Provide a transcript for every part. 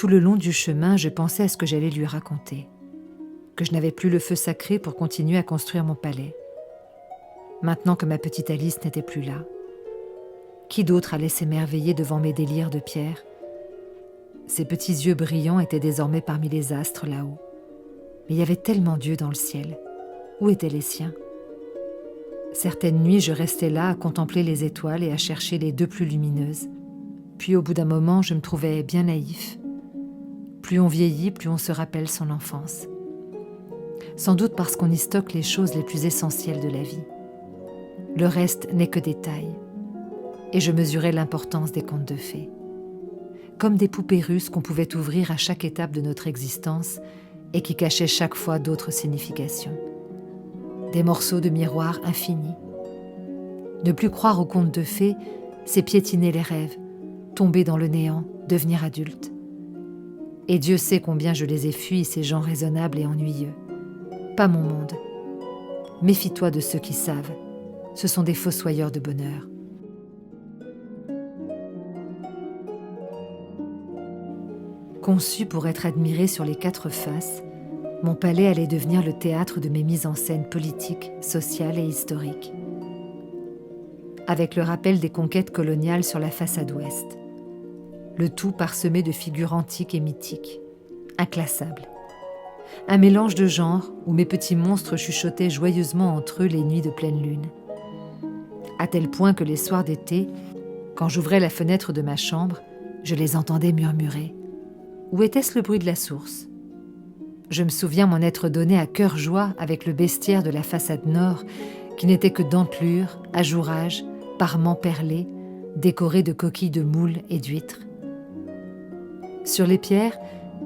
Tout le long du chemin, je pensais à ce que j'allais lui raconter, que je n'avais plus le feu sacré pour continuer à construire mon palais. Maintenant que ma petite Alice n'était plus là, qui d'autre allait s'émerveiller devant mes délires de pierre? Ses petits yeux brillants étaient désormais parmi les astres là-haut. Mais il y avait tellement d'yeux dans le ciel. Où étaient les siens? Certaines nuits, je restais là à contempler les étoiles et à chercher les deux plus lumineuses. Puis au bout d'un moment, je me trouvais bien naïf. Plus on vieillit, plus on se rappelle son enfance. Sans doute parce qu'on y stocke les choses les plus essentielles de la vie. Le reste n'est que détail. Et je mesurais l'importance des contes de fées. Comme des poupées russes qu'on pouvait ouvrir à chaque étape de notre existence et qui cachaient chaque fois d'autres significations. Des morceaux de miroir infinis. Ne plus croire aux contes de fées, c'est piétiner les rêves, tomber dans le néant, devenir adulte. Et Dieu sait combien je les ai fuis, ces gens raisonnables et ennuyeux. Pas mon monde. Méfie-toi de ceux qui savent. Ce sont des fossoyeurs de bonheur. Conçu pour être admiré sur les quatre faces, mon palais allait devenir le théâtre de mes mises en scène politiques, sociales et historiques. Avec le rappel des conquêtes coloniales sur la façade ouest. Le tout parsemé de figures antiques et mythiques, inclassables. Un mélange de genres où mes petits monstres chuchotaient joyeusement entre eux les nuits de pleine lune. À tel point que les soirs d'été, quand j'ouvrais la fenêtre de ma chambre, je les entendais murmurer. Où était-ce le bruit de la source? Je me souviens m'en être donné à cœur joie avec le bestiaire de la façade nord, qui n'était que dentelures, ajourages, parements perlés, décorés de coquilles de moules et d'huîtres. Sur les pierres,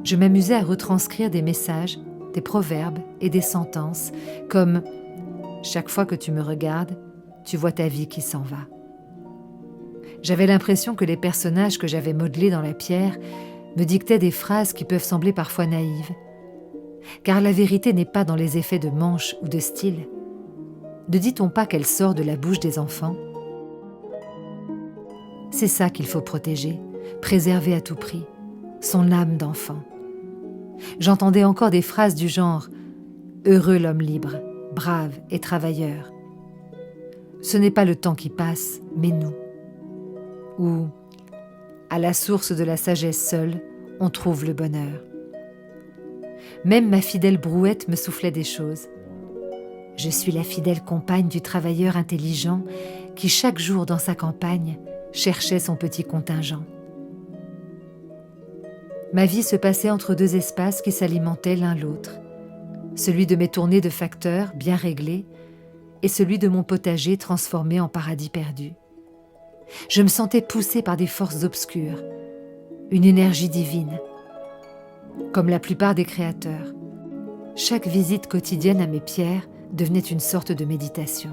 je m'amusais à retranscrire des messages, des proverbes et des sentences, comme « Chaque fois que tu me regardes, tu vois ta vie qui s'en va ». J'avais l'impression que les personnages que j'avais modelés dans la pierre me dictaient des phrases qui peuvent sembler parfois naïves. Car la vérité n'est pas dans les effets de manche ou de style. Ne dit-on pas qu'elle sort de la bouche des enfants? C'est ça qu'il faut protéger, préserver à tout prix, son âme d'enfant. J'entendais encore des phrases du genre « Heureux l'homme libre, brave et travailleur ». Ce n'est pas le temps qui passe, mais nous. Ou « À la source de la sagesse seule, on trouve le bonheur ». Même ma fidèle brouette me soufflait des choses. Je suis la fidèle compagne du travailleur intelligent qui, chaque jour dans sa campagne, cherchait son petit contingent. Ma vie se passait entre deux espaces qui s'alimentaient l'un l'autre. Celui de mes tournées de facteur, bien réglées, et celui de mon potager transformé en paradis perdu. Je me sentais poussée par des forces obscures, une énergie divine. Comme la plupart des créateurs, chaque visite quotidienne à mes pierres devenait une sorte de méditation.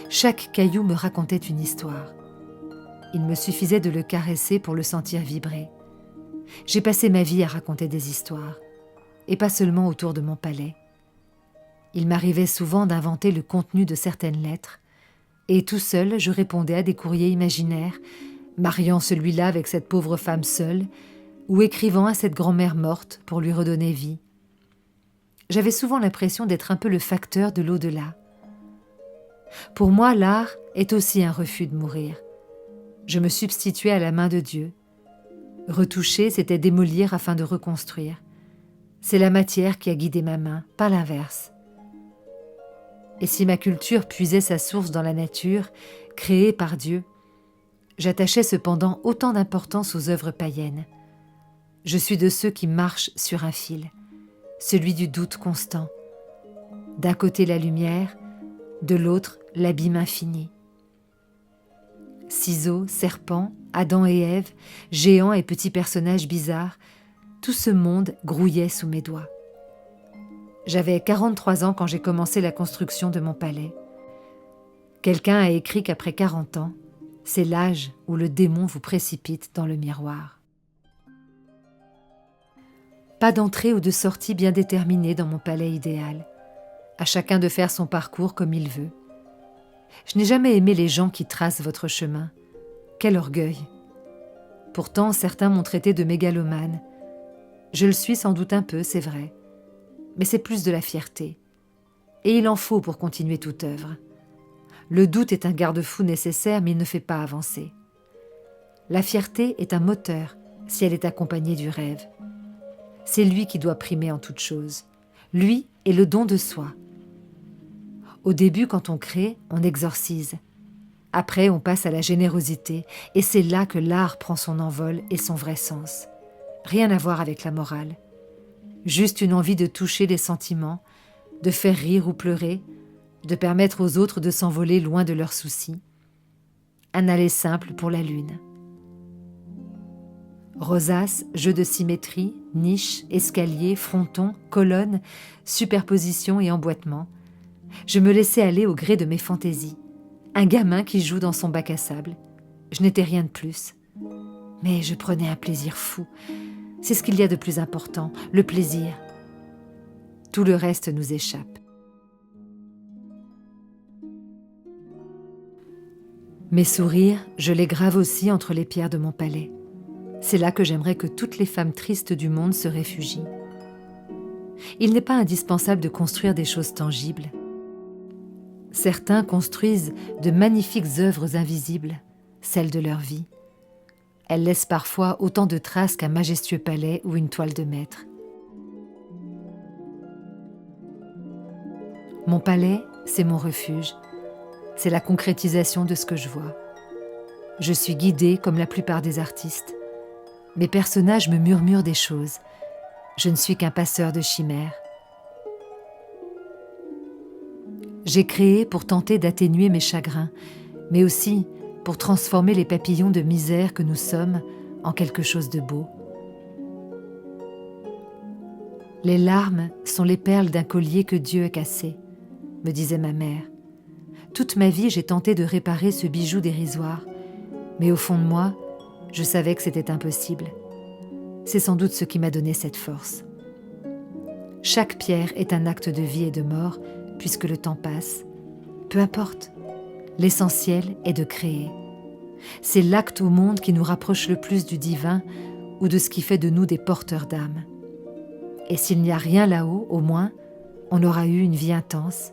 Chaque caillou me racontait une histoire. Il me suffisait de le caresser pour le sentir vibrer. J'ai passé ma vie à raconter des histoires, et pas seulement autour de mon palais. Il m'arrivait souvent d'inventer le contenu de certaines lettres, et tout seul, je répondais à des courriers imaginaires, mariant celui-là avec cette pauvre femme seule, ou écrivant à cette grand-mère morte pour lui redonner vie. J'avais souvent l'impression d'être un peu le facteur de l'au-delà. Pour moi, l'art est aussi un refus de mourir. Je me substituais à la main de Dieu. Retoucher, c'était démolir afin de reconstruire. C'est la matière qui a guidé ma main, pas l'inverse. Et si ma culture puisait sa source dans la nature, créée par Dieu, j'attachais cependant autant d'importance aux œuvres païennes. Je suis de ceux qui marchent sur un fil, celui du doute constant. D'un côté la lumière, de l'autre l'abîme infini. Ciseaux, serpents, Adam et Ève, géants et petits personnages bizarres, tout ce monde grouillait sous mes doigts. J'avais 43 ans quand j'ai commencé la construction de mon palais. Quelqu'un a écrit qu'après 40 ans, c'est l'âge où le démon vous précipite dans le miroir. Pas d'entrée ou de sortie bien déterminée dans mon palais idéal. À chacun de faire son parcours comme il veut. Je n'ai jamais aimé les gens qui tracent votre chemin. Quel orgueil! Pourtant, certains m'ont traité de mégalomane, Je le suis sans doute un peu, c'est vrai, mais c'est plus de la fierté. Et il en faut pour continuer toute œuvre. Le doute est un garde-fou nécessaire, mais il ne fait pas avancer. La fierté est un moteur si elle est accompagnée du rêve. C'est lui qui doit primer en toute chose. Lui est le don de soi. Au début, quand on crée, on exorcise. Après, on passe à la générosité, et c'est là que l'art prend son envol et son vrai sens. Rien à voir avec la morale. Juste une envie de toucher les sentiments, de faire rire ou pleurer, de permettre aux autres de s'envoler loin de leurs soucis. Un aller simple pour la lune. Rosaces, jeux de symétrie, niches, escaliers, frontons, colonnes, superpositions et emboîtements. Je me laissais aller au gré de mes fantaisies. Un gamin qui joue dans son bac à sable. Je n'étais rien de plus. Mais je prenais un plaisir fou. C'est ce qu'il y a de plus important, le plaisir. Tout le reste nous échappe. Mes sourires, je les grave aussi entre les pierres de mon palais. C'est là que j'aimerais que toutes les femmes tristes du monde se réfugient. Il n'est pas indispensable de construire des choses tangibles. Certains construisent de magnifiques œuvres invisibles, celles de leur vie. Elles laissent parfois autant de traces qu'un majestueux palais ou une toile de maître. Mon palais, c'est mon refuge. C'est la concrétisation de ce que je vois. Je suis guidée comme la plupart des artistes. Mes personnages me murmurent des choses. Je ne suis qu'un passeur de chimères. J'ai créé pour tenter d'atténuer mes chagrins, mais aussi pour transformer les papillons de misère que nous sommes en quelque chose de beau. Les larmes sont les perles d'un collier que Dieu a cassé, me disait ma mère. Toute ma vie, j'ai tenté de réparer ce bijou dérisoire, mais au fond de moi, je savais que c'était impossible. C'est sans doute ce qui m'a donné cette force. Chaque pierre est un acte de vie et de mort, puisque le temps passe. Peu importe. L'essentiel est de créer. C'est l'acte au monde qui nous rapproche le plus du divin ou de ce qui fait de nous des porteurs d'âme. Et s'il n'y a rien là-haut, au moins, on aura eu une vie intense,